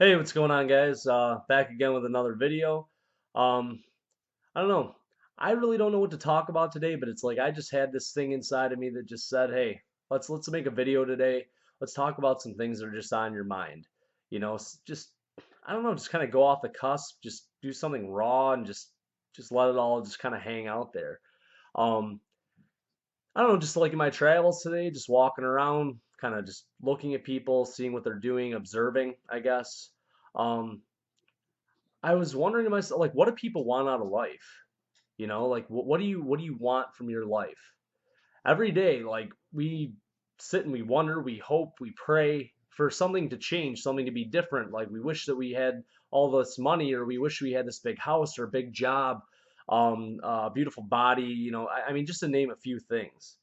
Hey, what's going on, guys? Back again with another video. Um, I don't know. I really don't know what to talk about today, but it's like I just had this thing inside of me that just said, "Hey, let's make a video today. Let's talk about some things that are just on your mind. Just I don't know, just kind of go off the cusp, just do something raw and just let it all just kind of hang out there. Um, I don't know, just like in my travels today, just walking around, kind of just looking at people, seeing what they're doing, observing, I guess. Um, I was wondering to myself, like, what do people want out of life? Like, what do you want from your life? Every day, like, we sit and we wonder, we hope, we pray for something to change, something to be different. Like, we wish that we had all this money, or we wish we had this big house or a big job, beautiful body. I mean, just to name a few things.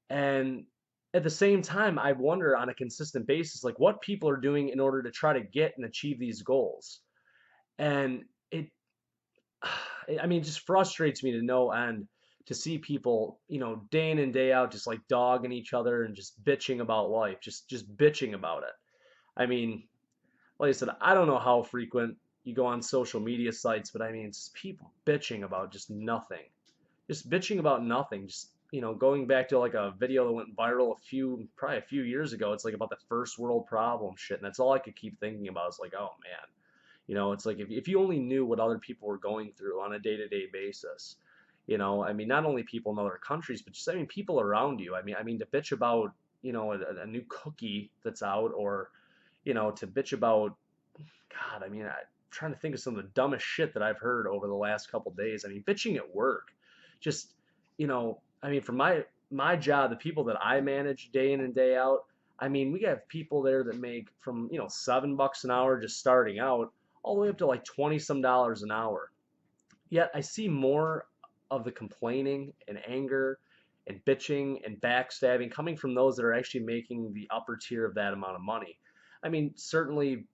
And at the same time, I wonder on a consistent basis, like, what people are doing in order to try to get and achieve these goals. And it I mean, it just frustrates me to no end to see people, day in and day out, just like dogging each other and just bitching about life, just bitching about it. I mean, like I said, I don't know how frequent you go on social media sites, but I mean, it's people bitching about just nothing, just bitching about nothing. Just going back to like a video that went viral probably a few years ago. It's like about the first world problem shit, and that's all I could keep thinking about. It's like, oh man, it's like if you only knew what other people were going through on a day-to-day basis. I mean, not only people in other countries, but just, I mean, people around you. I mean, to bitch about, a new cookie that's out, or, to bitch about, God, I mean, I'm trying to think of some of the dumbest shit that I've heard over the last couple days. I mean, bitching at work, just, I mean, for my job, the people that I manage day in and day out, I mean, we have people there that make from, $7 an hour just starting out, all the way up to like 20 some dollars an hour. Yet I see more of the complaining and anger and bitching and backstabbing coming from those that are actually making the upper tier of that amount of money. I mean, certainly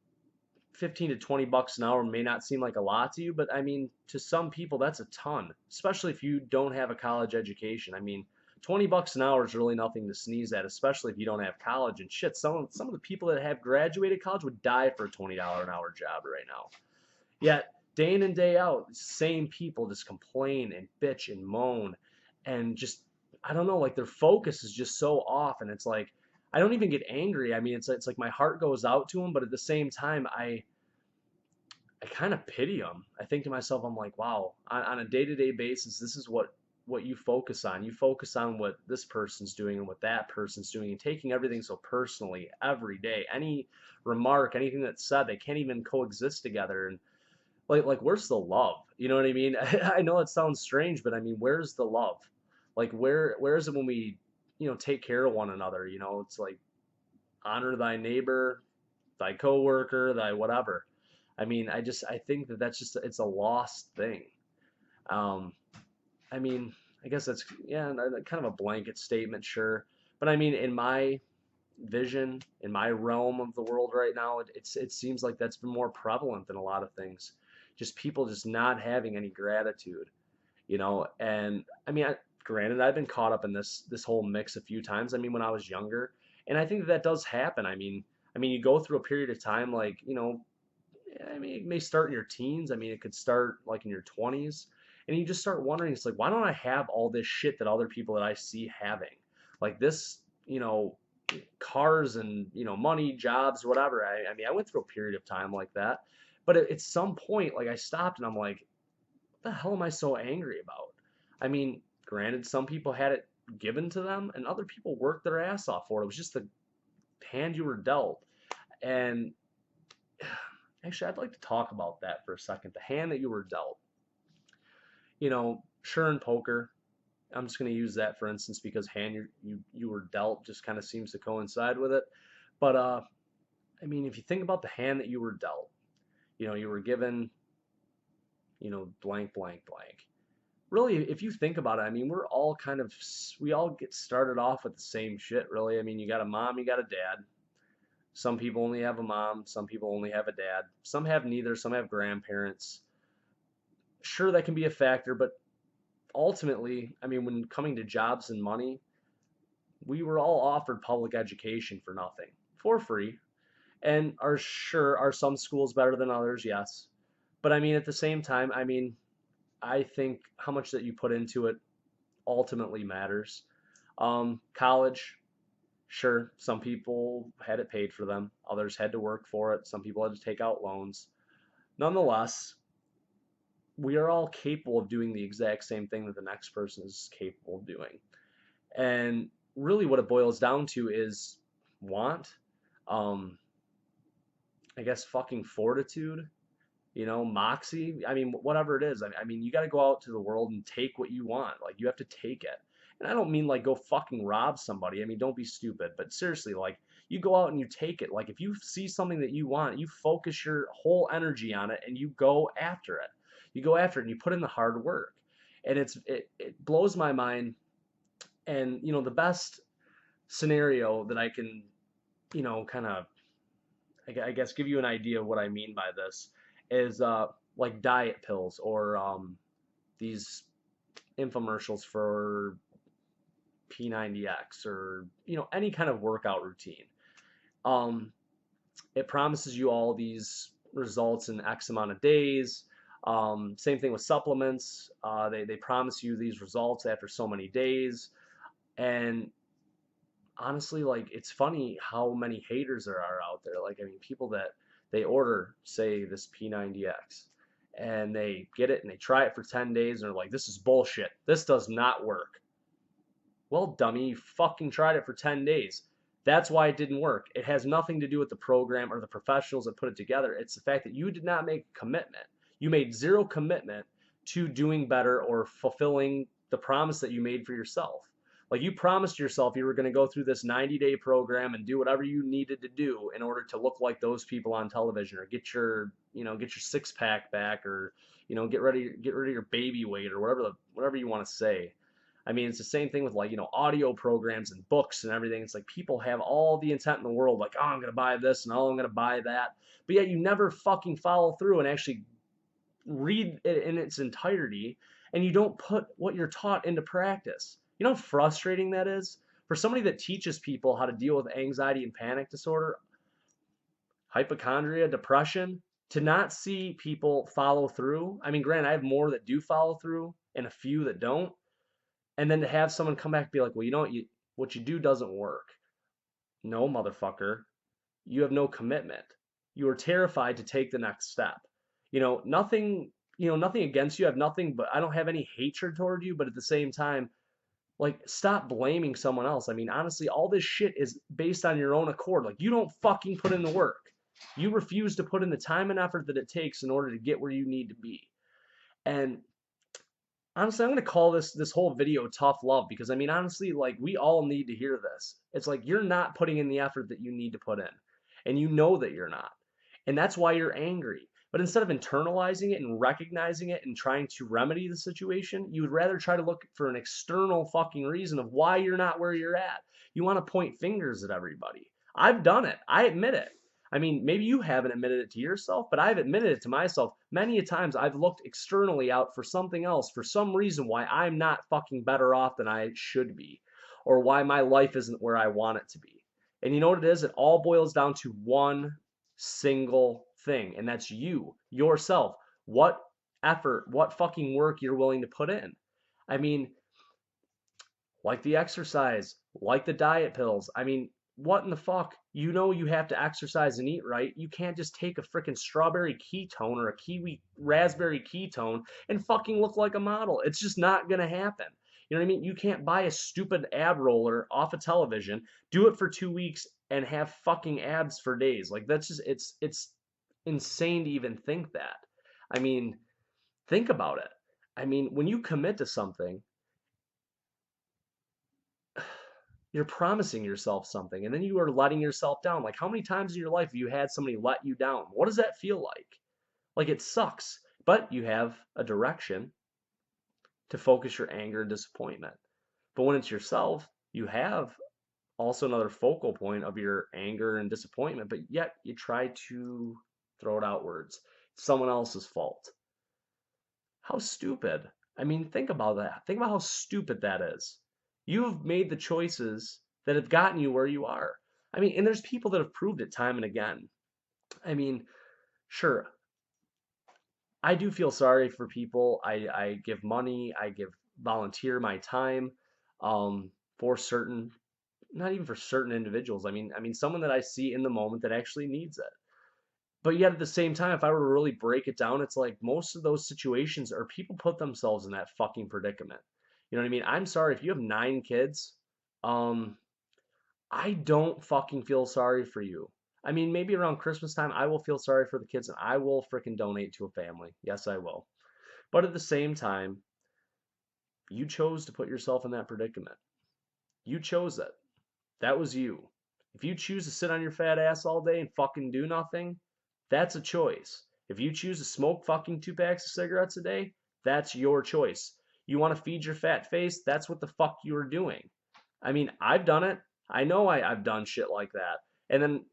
15 to 20 bucks an hour may not seem like a lot to you, but I mean, to some people, that's a ton, especially if you don't have a college education. I mean, 20 bucks an hour is really nothing to sneeze at, especially if you don't have college. And shit, some of the people that have graduated college would die for a $20 an hour job right now. Yet, day in and day out, the same people just complain and bitch and moan and just, I don't know, like their focus is just so off. And it's like, I don't even get angry. I mean, it's like my heart goes out to them, but at the same time, I kind of pity them. I think to myself, I'm like, wow, on a day-to-day basis, this is what you focus on. You focus on what this person's doing and what that person's doing, and taking everything so personally every day. Any remark, anything that's said, they can't even coexist together. And like where's the love? You know what I mean? I know it sounds strange, but I mean, where's the love? Like where is it when we, take care of one another? It's like honor thy neighbor, thy coworker, thy whatever. I mean, I think that that's just it's a lost thing. Um, I mean, I guess that's, yeah, kind of a blanket statement, sure. But I mean, in my vision, in my realm of the world right now, it seems like that's been more prevalent than a lot of things. Just people just not having any gratitude, And I mean, granted, I've been caught up in this whole mix a few times. I mean, when I was younger, and I think that does happen. I mean, you go through a period of time like, I mean, it may start in your teens. I mean, it could start like in your 20s. And you just start wondering, it's like, why don't I have all this shit that other people that I see having? Like this, cars and, money, jobs, whatever. I mean, I went through a period of time like that. But at some point, like I stopped and I'm like, what the hell am I so angry about? I mean, granted, some people had it given to them and other people worked their ass off for it. It was just the hand you were dealt. And actually, I'd like to talk about that for a second. The hand that you were dealt. Sure in poker, I'm just going to use that for instance because hand you were dealt just kind of seems to coincide with it. But I mean, if you think about the hand that you were dealt, you were given, blank, blank, blank. Really, if you think about it, I mean, we all get started off with the same shit, really. I mean, you got a mom, you got a dad. Some people only have a mom, some people only have a dad. Some have neither, some have grandparents. Sure, that can be a factor, but ultimately, I mean, when coming to jobs and money, we were all offered public education for nothing, for free. And are some schools better than others? Yes. But I mean, at the same time, I mean, I think how much that you put into it ultimately matters. College, sure, some people had it paid for them, others had to work for it, some people had to take out loans. Nonetheless, we are all capable of doing the exact same thing that the next person is capable of doing. And really, what it boils down to is want, um, I guess, fucking fortitude, moxie. I mean, whatever it is. I mean, you got to go out to the world and take what you want. Like, you have to take it. And I don't mean like go fucking rob somebody. I mean, don't be stupid. But seriously, like, you go out and you take it. Like, if you see something that you want, you focus your whole energy on it and you go after it. You go after it and you put in the hard work. And it blows my mind. And, the best scenario that I can, kind of, I guess, give you an idea of what I mean by this is like diet pills or these infomercials for P90X or any kind of workout routine. Um, it promises you all these results in X amount of days. Same thing with supplements. They promise you these results after so many days. And honestly, like, it's funny how many haters there are out there. Like, I mean, people that they order, say, this P90X, and they get it and they try it for 10 days and they're like, this is bullshit. This does not work. Well, dummy, you fucking tried it for 10 days. That's why it didn't work. It has nothing to do with the program or the professionals that put it together. It's the fact that you did not make a commitment. You made zero commitment to doing better or fulfilling the promise that you made for yourself. Like, you promised yourself you were going to go through this 90-day program and do whatever you needed to do in order to look like those people on television or get your six pack back or get rid of your baby weight or whatever you want to say. I mean, it's the same thing with, like, audio programs and books and everything. It's like people have all the intent in the world, like, oh, I'm going to buy this and oh, I'm going to buy that. But yet you never fucking follow through and actually read it in its entirety, and you don't put what you're taught into practice. You know how frustrating that is? For somebody that teaches people how to deal with anxiety and panic disorder, hypochondria, depression, to not see people follow through. I mean, granted, I have more that do follow through and a few that don't. And then to have someone come back and be like, well, what you do doesn't work. No, motherfucker, you have no commitment. You are terrified to take the next step. Nothing against you. I have nothing, but I don't have any hatred toward you. But at the same time, like, stop blaming someone else. I mean, honestly, all this shit is based on your own accord. Like, you don't fucking put in the work. You refuse to put in the time and effort that it takes in order to get where you need to be. And honestly, I'm gonna call this whole video tough love because I mean, honestly, like, we all need to hear this. It's like you're not putting in the effort that you need to put in, and you know that you're not, and that's why you're angry. But instead of internalizing it and recognizing it and trying to remedy the situation, you would rather try to look for an external fucking reason of why you're not where you're at. You want to point fingers at everybody. I've done it. I admit it. I mean, maybe you haven't admitted it to yourself, but I've admitted it to myself many a times. I've looked externally out for something else, for some reason why I'm not fucking better off than I should be, or why my life isn't where I want it to be. And you know what it is? It all boils down to one single thing, and that's you, yourself. What effort, what fucking work you're willing to put in. I mean, like the exercise, like the diet pills. I mean, what in the fuck? You know you have to exercise and eat right. You can't just take a freaking strawberry ketone or a kiwi raspberry ketone and fucking look like a model. It's just not gonna happen. You know what I mean? You can't buy a stupid ab roller off a television, do it for 2 weeks, and have fucking abs for days. Like, that's just it's insane to even think that. I mean, think about it. I mean, when you commit to something, you're promising yourself something and then you are letting yourself down. Like, how many times in your life have you had somebody let you down? What does that feel like? Like, it sucks, but you have a direction to focus your anger and disappointment. But when it's yourself, you have also another focal point of your anger and disappointment, but yet you try to throw it outwards. It's someone else's fault. How stupid. I mean, think about that. Think about how stupid that is. You've made the choices that have gotten you where you are. I mean, and there's people that have proved it time and again. I mean, sure, I do feel sorry for people. I give money, I give volunteer my time for certain, not even for certain individuals. I mean someone that I see in the moment that actually needs it. But yet at the same time, if I were to really break it down, it's like most of those situations are people put themselves in that fucking predicament. You know what I mean? I'm sorry if you have 9 kids, um, I don't fucking feel sorry for you. I mean, maybe around Christmas time, I will feel sorry for the kids and I will freaking donate to a family. Yes, I will. But at the same time, you chose to put yourself in that predicament. You chose it. That was you. If you choose to sit on your fat ass all day and fucking do nothing, that's a choice. If you choose to smoke fucking 2 packs of cigarettes a day, that's your choice. You want to feed your fat face? That's what the fuck you are doing. I mean, I've done it. I know I've done shit like that. And then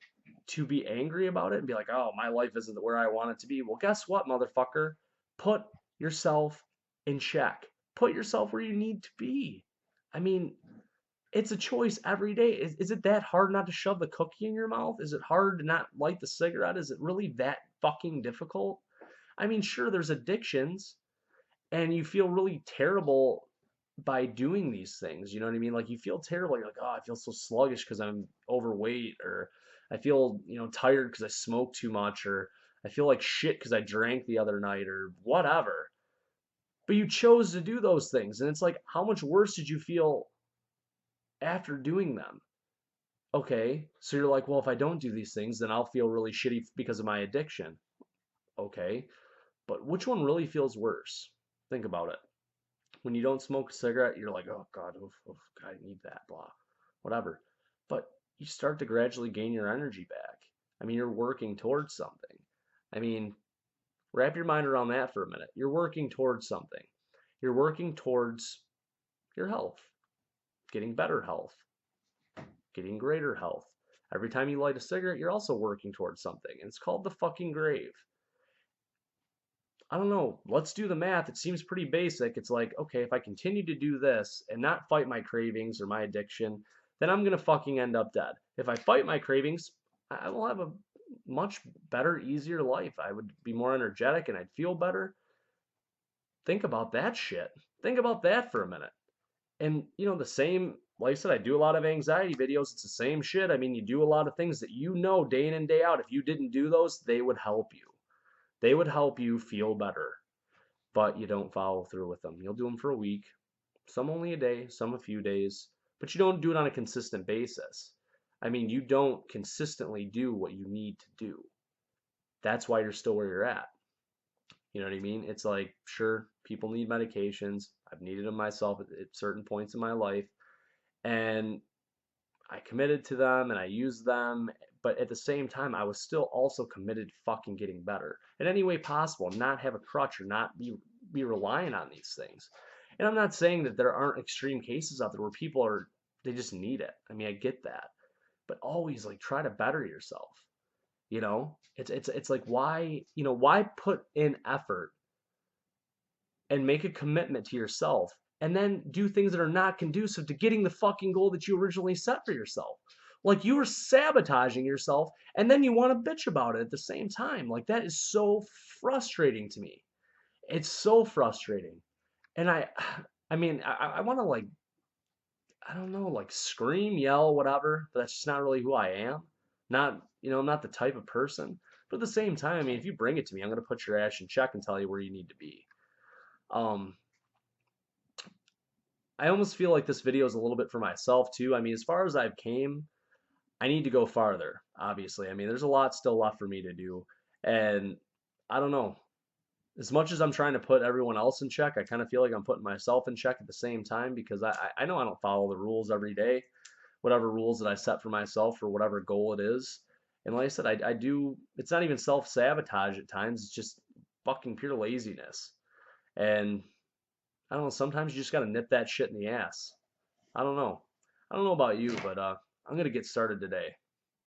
to be angry about it and be like, oh, my life isn't where I want it to be. Well, guess what, motherfucker? Put yourself in check. Put yourself where you need to be. I mean, it's a choice every day. Is it that hard not to shove the cookie in your mouth? Is it hard to not light the cigarette? Is it really that fucking difficult? I mean, sure, there's addictions, and you feel really terrible by doing these things. You know what I mean? Like you feel terrible. You're like, oh, I feel so sluggish because I'm overweight, or I feel, tired because I smoked too much, or I feel like shit because I drank the other night, or whatever. But you chose to do those things, and it's like, how much worse did you feel after doing them? Okay, so you're like, well, if I don't do these things, then I'll feel really shitty because of my addiction. Okay, but which one really feels worse? Think about it. When you don't smoke a cigarette, you're like, oh God, oof, oof, I need that, blah, whatever. But you start to gradually gain your energy back. I mean, you're working towards something. I mean, wrap your mind around that for a minute. You're working towards something. You're working towards your health, getting better health, getting greater health. Every time you light a cigarette, you're also working towards something, and it's called the fucking grave. I don't know. Let's do the math. It seems pretty basic. It's like, okay, if I continue to do this and not fight my cravings or my addiction, then I'm gonna fucking end up dead. If I fight my cravings, I will have a much better, easier life. I would be more energetic and I'd feel better. Think about that shit. Think about that for a minute. And the same, like I said, I do a lot of anxiety videos. It's the same shit. I mean, you do a lot of things that day in and day out. If you didn't do those, they would help you. They would help you feel better, but you don't follow through with them. You'll do them for a week, some only a day, some a few days, but you don't do it on a consistent basis. I mean, you don't consistently do what you need to do. That's why you're still where you're at. You know what I mean? It's like, sure, people need medications. I've needed them myself at certain points in my life. And I committed to them and I used them, but at the same time, I was still also committed to fucking getting better in any way possible, not have a crutch or not be relying on these things. And I'm not saying that there aren't extreme cases out there where people are they just need it. I mean, I get that, but always like try to better yourself. It's like why put in effort and make a commitment to yourself and then do things that are not conducive to getting the fucking goal that you originally set for yourself. Like you were sabotaging yourself and then you want to bitch about it at the same time. Like that is so frustrating to me. It's so frustrating. And I mean, I want to like, I don't know, like scream, yell, whatever, but that's just not really who I am. I'm not the type of person. But at the same time, I mean, if you bring it to me, I'm going to put your ass in check and tell you where you need to be. Um, I almost feel like this video is a little bit for myself too. I mean, as far as I've came, I need to go farther, obviously. I mean, there's a lot still left for me to do. And I don't know. As much as I'm trying to put everyone else in check, I kind of feel like I'm putting myself in check at the same time because I know I don't follow the rules every day, whatever rules that I set for myself for whatever goal it is. And like I said, I do, it's not even self-sabotage at times. It's just fucking pure laziness. And I don't know, sometimes you just got to nip that shit in the ass. I don't know. I don't know about you, but I'm going to get started today.